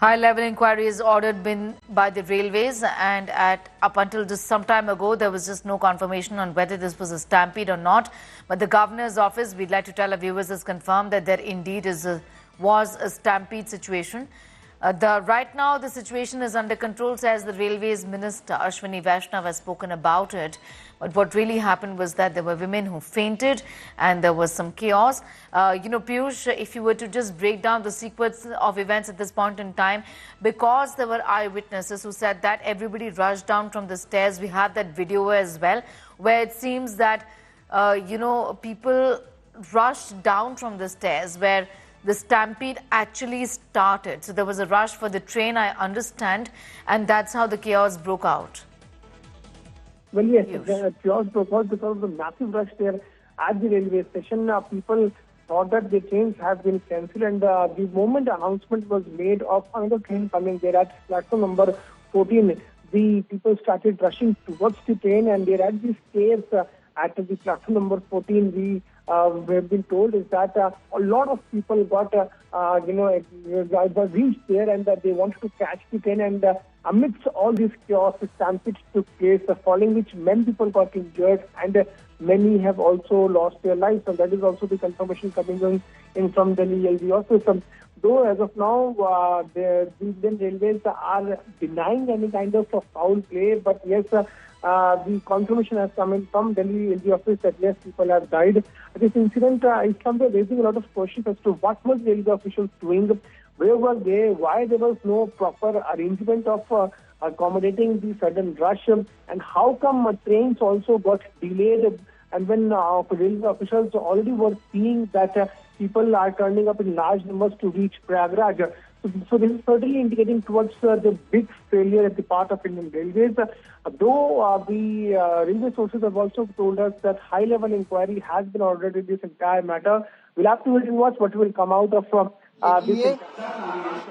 High-level inquiry is ordered by the railways, and up until just some time ago, there was just no confirmation on whether this was a stampede or not. But the governor's office, we'd like to tell our viewers, has confirmed that there indeed was a stampede situation. Right now, the situation is under control, says the Railways Minister Ashwini Vaishnav has spoken about it. But what really happened was that there were women who fainted and there was some chaos. Piyush, if you were to just break down the sequence of events at this point in time, because there were eyewitnesses who said that everybody rushed down from the stairs. We have that video as well, where it seems that, people rushed down from the stairs where the stampede actually started. So there was a rush for the train, I understand, and that's how the chaos broke out. Well, yes, the chaos broke out because of the massive rush there at the railway station. People thought that the trains have been cancelled, and the moment announcement was made of another train coming there at platform number 14, the people started rushing towards the train, and there at the stairs at the platform number 14, we have been told is that a lot of people got reached there, and that they wanted to catch the train, and amidst all this chaos, the stampede took place, following which many people got injured, and many have also lost their lives. And that is also the confirmation coming in from Delhi LV office. Though as of now, the Indian Railways are denying any kind of foul play, but yes, the confirmation has come in from Delhi LV office that yes, people have died. This incident is somewhere raising a lot of questions as to what was the LV officials doing, where were they, why there was no proper arrangement of accommodating the sudden rush, and how come trains also got delayed, and when railway officials already were seeing that people are turning up in large numbers to reach Prayagraj. So this is certainly indicating towards the big failure at the part of Indian Railways. Though the railway sources have also told us that high-level inquiry has been ordered in this entire matter. We'll have to wait and watch what will come out of this.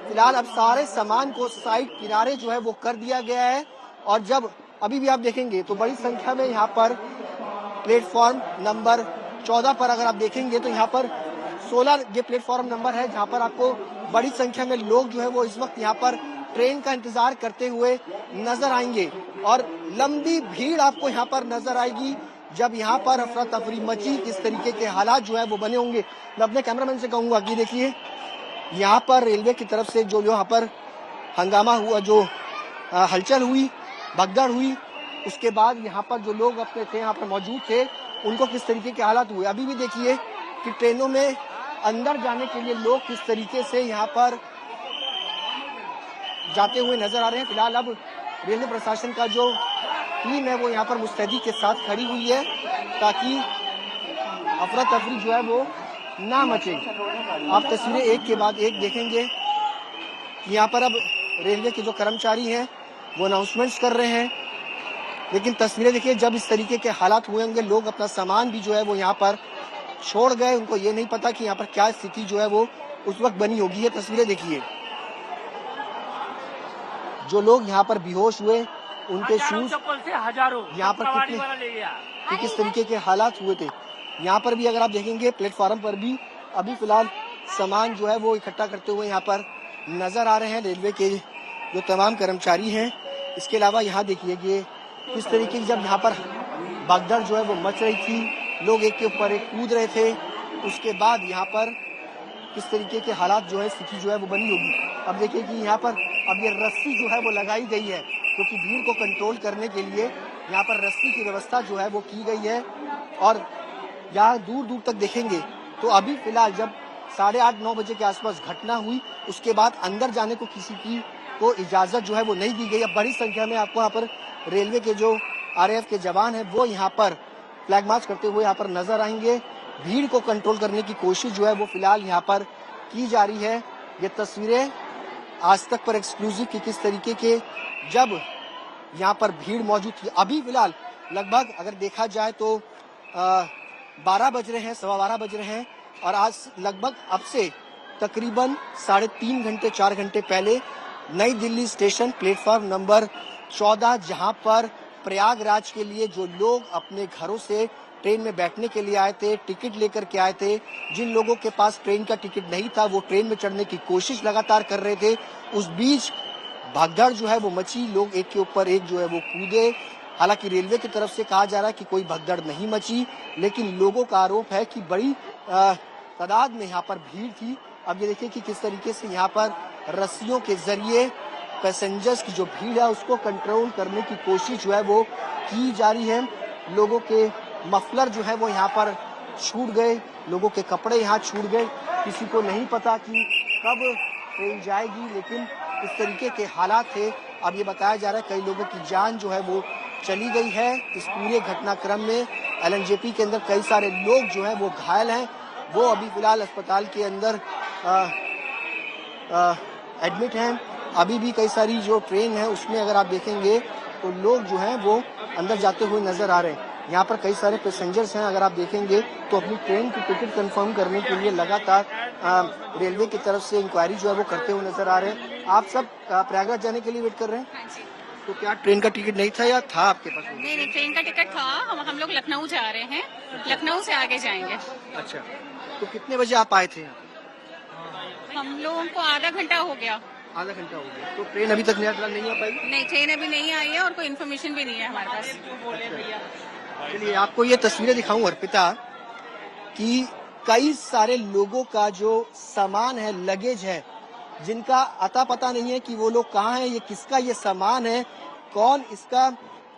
फिलहाल अब सारे सामान को side किनारे जो है वो कर दिया गया है, और जब अभी भी आप देखेंगे तो बड़ी संख्या में यहाँ पर प्लेटफॉर्म नंबर 14 पर अगर आप देखेंगे तो यहाँ पर 16 ये प्लेटफॉर्म नंबर है, जहाँ पर आपको बड़ी संख्या में लोग जो है वो इस वक्त यहाँ पर ट्रेन का इंतजार करते हुए नजर आएंगे, और लंबी भीड़ आपको यहाँ पर नजर आएगी जब यहाँ पर अफरा तफरी मची। इस तरीके के हालात जो है वो बने होंगे। मैं अपने कैमरामैन से कहूंगा कि देखिए यहाँ पर रेलवे की तरफ से जो यहाँ पर हंगामा हुआ, जो हलचल हुई, भगदड़ हुई, उसके बाद यहाँ पर जो लोग अपने थे यहाँ पर मौजूद थे उनको किस तरीके के हालात हुए। अभी भी देखिए कि ट्रेनों में अंदर जाने के लिए लोग किस तरीके से यहाँ पर जाते हुए नजर आ रहे हैं। फिलहाल अब रेलवे प्रशासन का जो टीम है वो यहाँ पर मुस्तैदी के साथ खड़ी हुई है ताकि अफरा तफरी जो है वो ना मचे। आप तस्वीरें एक के बाद एक देखेंगे। यहाँ पर अब रेलवे के जो कर्मचारी हैं वो अनाउंसमेंट्स कर रहे हैं, लेकिन तस्वीरें देखिए जब इस तरीके के हालात हुए होंगे, लोग अपना सामान भी जो है वो यहाँ पर छोड़ गए, उनको ये नहीं पता कि यहाँ पर क्या स्थिति जो है वो उस वक्त बनी होगी। ये तस्वीरें देखिए, जो लोग यहाँ पर बेहोश हुए उनके शूज यहाँ पर किस तरीके के हालात हुए थे। यहाँ पर भी अगर आप देखेंगे प्लेटफॉर्म पर भी अभी फिलहाल सामान जो है वो इकट्ठा करते हुए यहाँ पर नजर आ रहे हैं रेलवे के जो तमाम कर्मचारी हैं। इसके अलावा यहाँ देखिए कि किस तरीके की जब यहाँ पर भगदड़ जो है वो मच रही थी, लोग एक के ऊपर एक कूद रहे थे, उसके बाद यहाँ पर किस तरीके के हालात जो है स्थिति जो है वो बनी होगी। अब देखिए कि यहाँ पर अब ये रस्सी जो है वो लगाई गई है, क्योंकि भीड़ को कंट्रोल करने के लिए यहाँ पर रस्सी की व्यवस्था जो है वो की गई है। और यहाँ दूर दूर तक देखेंगे तो अभी फिलहाल जब 8:30-9 बजे के आसपास घटना हुई, उसके बाद अंदर जाने को किसी की को इजाजत जो है वो नहीं दी गई। अब बड़ी संख्या में आपको यहाँ पर रेलवे के जो RAF के जवान हैं वो यहाँ पर फ्लैग मार्च करते हुए यहाँ पर नजर आएंगे। भीड़ को कंट्रोल करने की कोशिश जो है वो फिलहाल यहाँ पर की जा रही है। ये तस्वीरें आज तक पर एक्सक्लूसिव की किस तरीके के जब यहाँ पर भीड़ मौजूद थी। अभी फिलहाल लगभग अगर देखा जाए तो 12 बज रहे हैं, 12:15 बज रहे हैं, और आज लगभग अब से तकरीबन 3.5 घंटे 4 घंटे पहले नई दिल्ली स्टेशन प्लेटफॉर्म नंबर 14, जहां पर प्रयागराज के लिए जो लोग अपने घरों से ट्रेन में बैठने के लिए आए थे, टिकट लेकर के आए थे। जिन लोगों के पास ट्रेन का टिकट नहीं था वो ट्रेन में चढ़ने की कोशिश लगातार कर रहे थे। उस बीच भगदड़ जो है वो मची, लोग एक के ऊपर एक जो है वो कूदे। हालांकि रेलवे की तरफ से कहा जा रहा है कि कोई भगदड़ नहीं मची, लेकिन लोगों का आरोप है कि बड़ी तादाद में यहाँ पर भीड़ थी। अब ये देखिए कि किस तरीके से यहाँ पर रस्सियों के जरिए पैसेंजर्स की जो भीड़ है उसको कंट्रोल करने की कोशिश जो है वो की जा रही है। लोगों के मफलर जो है वो यहाँ पर छूट गए, लोगों के कपड़े यहाँ छूट गए। किसी को नहीं पता कि कब ट्रेन जाएगी, लेकिन इस तरीके के हालात थे। अब ये बताया जा रहा है कई लोगों की जान जो है वो चली गई है। इस पूरे घटनाक्रम में LNJP के अंदर कई सारे लोग जो हैं वो घायल हैं, वो अभी फिलहाल अस्पताल के अंदर एडमिट हैं। अभी भी कई सारी जो ट्रेन है उसमें अगर आप देखेंगे तो लोग जो हैं वो अंदर जाते हुए नजर आ रहे हैं। यहाँ पर कई सारे पैसेंजर्स हैं, अगर आप देखेंगे तो अपनी ट्रेन की टिकट कंफर्म करने के लिए लगातार रेलवे की तरफ से इंक्वायरी जो है वो करते हुए नजर आ रहे हैं। आप सब प्रयागराज जाने के लिए वेट कर रहे हैं? हाँ जी। तो क्या ट्रेन का टिकट नहीं था या था आपके पास? नहीं, ट्रेन का टिकट था। हम लोग लखनऊ जा रहे हैं, लखनऊ से आगे जाएंगे। अच्छा, तो कितने बजे आप आए थे यहाँ? हम लोगों को आधा घंटा हो गया। आधा घंटा हो गया। तो ट्रेन अभी तक नहीं आ पाई? नहीं, ट्रेन अभी नहीं आई है और कोई इन्फॉर्मेशन भी नहीं है हमारे पास। चलिए आपको ये तस्वीरें दिखाऊं अर्पिता, कि कई सारे लोगों का जो सामान है, लगेज है, जिनका अता पता नहीं है कि वो लोग कहाँ हैं, ये किसका ये सामान है, कौन इसका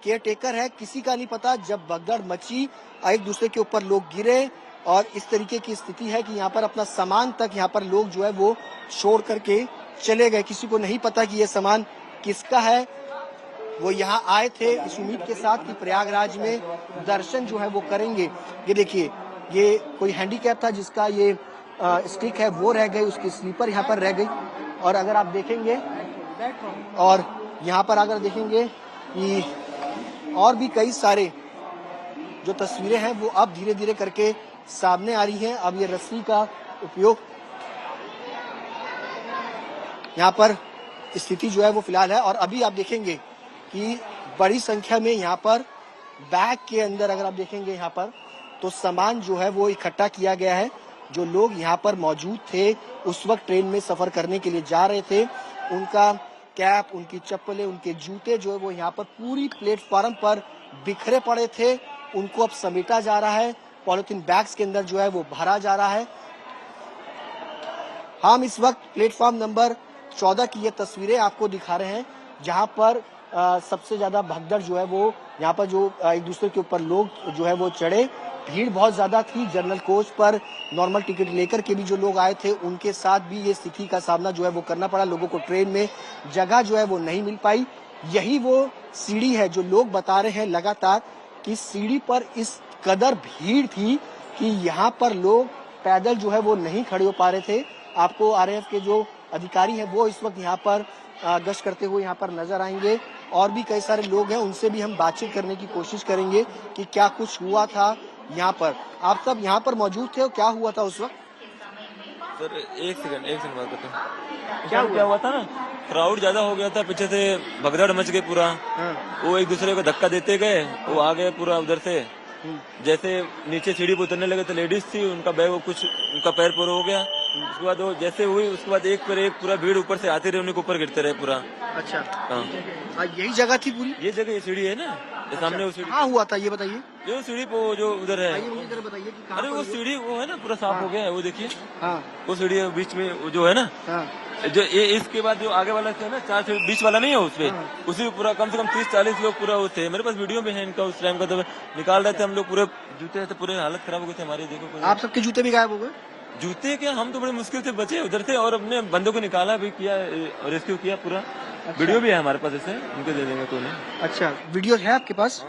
केयर टेकर है, किसी का नहीं पता। जब भगदड़ मची, एक दूसरे के ऊपर लोग गिरे और इस तरीके की स्थिति है कि यहाँ पर अपना सामान तक यहाँ पर लोग जो है वो छोड़ करके चले गए। किसी को नहीं पता कि ये सामान किसका है। वो यहाँ आए थे इस उम्मीद के साथ कि प्रयागराज में दर्शन जो है वो करेंगे। ये देखिए, ये कोई हैंडीकैप था जिसका ये स्टिक है वो रह गई, उसकी स्लीपर यहाँ पर रह गई। और अगर आप देखेंगे और यहाँ पर अगर देखेंगे कि और भी कई सारे जो तस्वीरें हैं वो अब धीरे धीरे करके सामने आ रही हैं। अब ये रस्सी का उपयोग यहाँ पर स्थिति जो है वो फिलहाल है। और अभी आप देखेंगे कि बड़ी संख्या में यहाँ पर बैग के अंदर अगर आप देखेंगे यहाँ पर तो सामान जो है वो इकट्ठा किया गया है। जो लोग यहाँ पर मौजूद थे उस वक्त ट्रेन में सफर करने के लिए जा रहे थे, उनका कैप, उनकी चप्पलें, उनके जूते जो है वो यहाँ पर पूरी प्लेटफॉर्म पर बिखरे पड़े थे। उनको अब समेटा जा रहा है, पॉलिथीन बैग्स के अंदर जो है वो भरा जा रहा है। हम इस वक्त प्लेटफॉर्म नंबर 14 की ये तस्वीरें आपको दिखा रहे हैं, जहां पर सबसे ज्यादा भगदड़ जो है वो यहाँ पर जो एक दूसरे के ऊपर लोग जो है वो चढ़े। भीड़ बहुत ज्यादा थी। जनरल कोच पर नॉर्मल टिकट लेकर के भी जो लोग आए थे उनके साथ भी ये स्थिति का सामना जो है वो करना पड़ा। लोगों को ट्रेन में जगह जो है वो नहीं मिल पाई। यही वो सीढ़ी है जो लोग बता रहे हैं लगातार कि सीढ़ी पर इस कदर भीड़ थी कि यहाँ पर लोग पैदल जो है वो नहीं खड़े हो पा रहे थे। आपको RAF के जो अधिकारी हैं वो इस वक्त यहाँ पर गश्त करते हुए यहाँ पर नजर आएंगे। और भी कई सारे लोग हैं, उनसे भी हम बातचीत करने की कोशिश करेंगे कि क्या कुछ हुआ था यहाँ पर। आप सब यहाँ पर मौजूद थे और क्या हुआ था उस वक्त? सर एक सेकंड बात करते हैं। क्या हुआ था ना, क्राउड ज्यादा हो गया था, पीछे से भगदड़ मच गई पूरा। वो एक दूसरे को धक्का देते गए, वो आ गए पूरा उधर से। जैसे नीचे सीढ़ी पर उतरने लगे तो लेडीज थी, उनका बैग कुछ उनका पैर पूरा हो गया। उसके बाद वो जैसे हुई उसके बाद एक पर एक पूरा भीड़ ऊपर से आते रहे, उनके ऊपर गिरते रहे पूरा। अच्छा, हाँ, यही जगह थी पूरी? ये जगह, ये सीढ़ी है ना, अच्छा, सामने वो सीढ़ी। हाँ हुआ था, ये बताइए। जो सीढ़ी पे जो उधर है, मुझे जरा बताइए कि कहाँ अरे वो सीढ़ी वो है ना पूरा साफ हो गया है, वो देखिए। हाँ, वो सीढ़ी बीच में जो है ना, जो ये इसके बाद जो आगे वाला है ना, 4 से बीच वाला नहीं है उसपे, उसी पूरा कम से कम 30-40 लोग पूरा वो थे। मेरे पास वीडियो भी है इनका उस टाइम का, तो निकाल रहे थे हम लोग, पूरे जूते थे, पूरे हालत खराब हो गई थी हमारी। देखो आप सबके जूते भी गायब हो गए? जूते क्या, हम तो बड़े मुश्किल से बचे उधर से, और अपने बंदों को निकाला भी, किया, रेस्क्यू किया पूरा। अच्छा। वीडियो भी है हमारे पास, ऐसे उनके दे देंगे तो नहीं। अच्छा, वीडियो है आपके पास?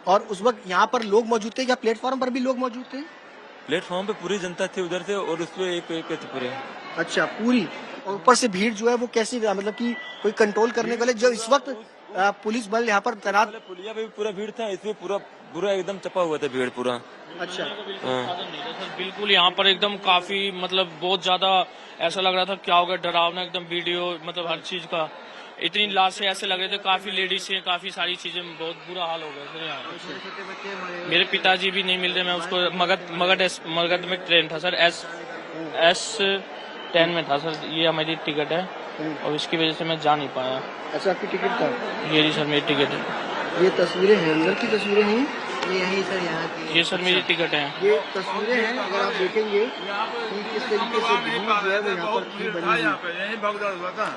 और उस वक्त यहाँ पर लोग मौजूद थे या प्लेटफॉर्म पर भी लोग मौजूद थे? प्लेटफॉर्म पे पूरी जनता थी उधर से, और उसपे एक थे पूरे। अच्छा, पूरी। और ऊपर से भीड़ जो है वो कैसी, मतलब कि कोई कंट्रोल करने वाले जो इस वक्त पुलिस बल यहाँ पर तैनात। पुलिया पे भी पूरा भीड़ था, इसमें पूरा पूरा एकदम चपा हुआ था भीड़ पूरा। अच्छा। सर बिल्कुल यहाँ पर एकदम काफी मतलब बहुत ज्यादा ऐसा लग रहा था क्या होगा, डरावना एकदम वीडियो मतलब हर चीज का, इतनी लाशें ऐसे लग रहे थे, काफी लेडीज है, काफी सारी चीजें, बहुत बुरा हाल हो गया सर यहाँ। मेरे पिताजी भी नहीं मिल रहे, मैं उसको मगध में ट्रेन था सर, S10 में था सर, ये हमारी टिकट है और इसकी वजह से मैं जा नहीं पाया। अच्छा, आपकी टिकट था? ये जी सर मेरी टिकट है। ये तस्वीरें हैं, अंदर की तस्वीरें हैं ये यही सर, यहाँ की। ये सर मेरी टिकट है। ये तस्वीरें हैं, अगर आप देखेंगे कि किस तरीके से भीड़ जो है वो यहाँ पर थी बनी हुई।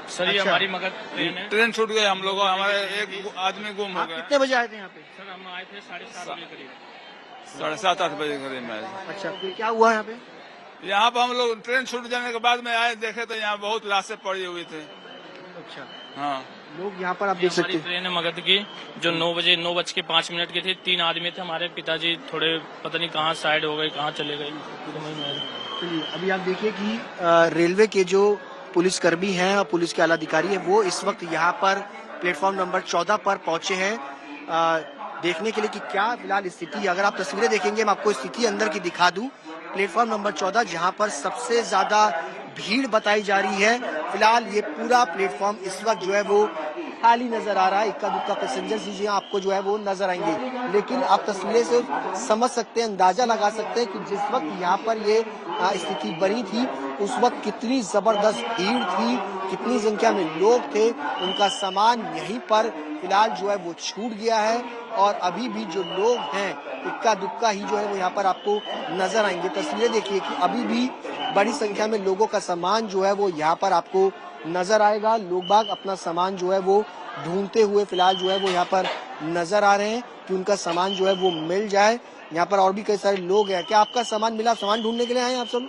सर ये हमारी मगध ट्रेन है। ट्रेन छूट गई हम लोगों, हमारे एक आदमी गुम हो आप गया। कितने बजे आए थे यहाँ पे? सर हम आए थे 7:30 बजे करीब। 7:30-8 बजे करीब में आए। अच्छा, फिर क्या हुआ यहाँ पे? यहाँ पर हम लोग ट्रेन छूट जाने के बाद में आए, देखे तो यहाँ बहुत लाशें पड़ी हुई थी। अच्छा, हाँ, लोग यहाँ पर आप देख सकते हमारी हैं। ट्रेन है मगध की जो 9:05 की थी। 3 आदमी थे, हमारे पिताजी थोड़े पता नहीं कहाँ साइड हो गए, कहाँ चले गए। चलिए, अभी आप देखिए कि रेलवे के जो पुलिसकर्मी हैं और पुलिस के आला अधिकारी हैं वो इस वक्त यहाँ पर प्लेटफॉर्म नंबर 14 पर पहुंचे हैं देखने के लिए कि क्या फिलहाल स्थिति। अगर आप तस्वीरें देखेंगे, मैं आपको स्थिति अंदर की दिखा दूं। प्लेटफॉर्म नंबर 14 जहां पर सबसे ज्यादा भीड़ बताई जा रही है, फिलहाल ये पूरा प्लेटफॉर्म इस वक्त जो है वो खाली नजर आ रहा है। इक्का दुक्का पैसेंजर्स ही आपको जो है वो नजर आएंगे, लेकिन आप तस्वीरें से समझ सकते हैं, अंदाजा लगा सकते हैं कि जिस वक्त यहाँ पर ये स्थिति बनी थी उस वक्त कितनी जबरदस्त भीड़ थी, कितनी संख्या में लोग थे। उनका सामान यहीं पर फिलहाल जो है वो छूट गया है और अभी भी जो लोग हैं इक्का दुक्का ही जो है वो यहाँ पर आपको नजर आएंगे। तस्वीरें देखिए कि अभी भी बड़ी संख्या में लोगों का सामान जो है वो यहाँ पर आपको नजर आएगा। लोग बाग अपना सामान जो है वो ढूंढते हुए फिलहाल जो है वो यहाँ पर नजर आ रहे हैं कि उनका सामान जो है वो मिल जाए। यहाँ पर और भी कई सारे लोग हैं। क्या आपका सामान मिला? सामान ढूंढने के लिए आए हैं आप सब?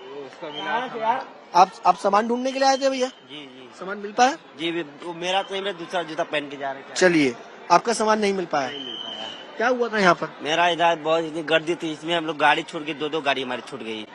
आप सामान ढूंढने के लिए आए थे भैया? जी जी, सामान मिल पाया? जी वो मेरा तो नहीं, मेरा दूसरा जूता पहन के जा रहे थे। चलिए, आपका सामान नहीं मिल पाया, क्या हुआ था यहाँ पर? मेरा इधर बहुत इतनी गर्दी थी, इसमें हम लोग गाड़ी छोड़ के 2 गाड़ी हमारी छूट गई।